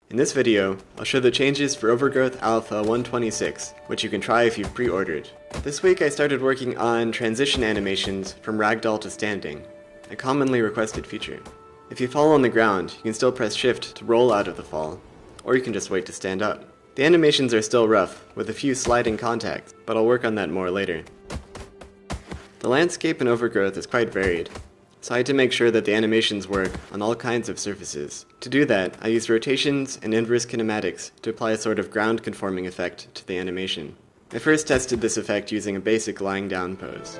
In this video, I'll show the changes for Overgrowth Alpha 126, which you can try if you've pre-ordered. This week I started working on transition animations from ragdoll to standing, a commonly requested feature. If you fall on the ground, you can still press Shift to roll out of the fall, or you can just wait to stand up. The animations are still rough, with a few sliding contacts, but I'll work on that more later. The landscape in Overgrowth is quite varied, so I had to make sure that the animations work on all kinds of surfaces. To do that, I used rotations and inverse kinematics to apply a sort of ground conforming effect to the animation. I first tested this effect using a basic lying down pose.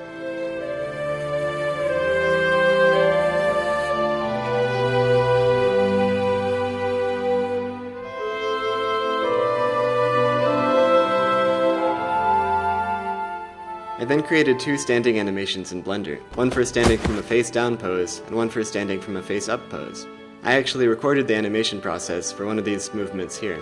I then created two standing animations in Blender, one for standing from a face-down pose, and one for standing from a face-up pose. I actually recorded the animation process for one of these movements here.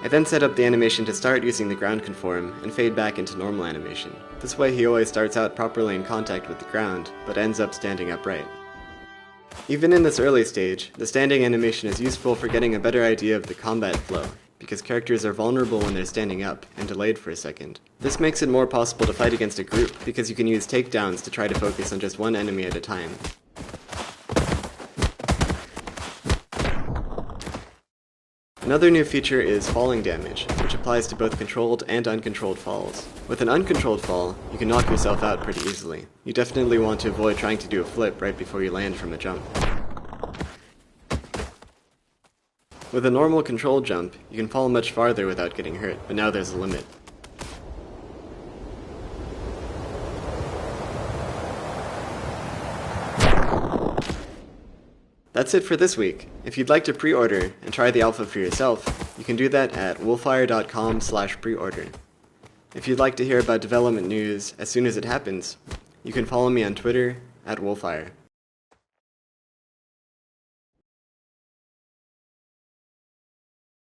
I then set up the animation to start using the ground conform and fade back into normal animation. This way he always starts out properly in contact with the ground, but ends up standing upright. Even in this early stage, the standing animation is useful for getting a better idea of the combat flow, because characters are vulnerable when they're standing up and delayed for a second. This makes it more possible to fight against a group, because you can use takedowns to try to focus on just one enemy at a time. Another new feature is falling damage, which applies to both controlled and uncontrolled falls. With an uncontrolled fall, you can knock yourself out pretty easily. You definitely want to avoid trying to do a flip right before you land from a jump. With a normal controlled jump, you can fall much farther without getting hurt, but now there's a limit. That's it for this week. If you'd like to pre-order and try the alpha for yourself, you can do that at wolfire.com/preorder. If you'd like to hear about development news as soon as it happens, you can follow me on Twitter @Wolfire.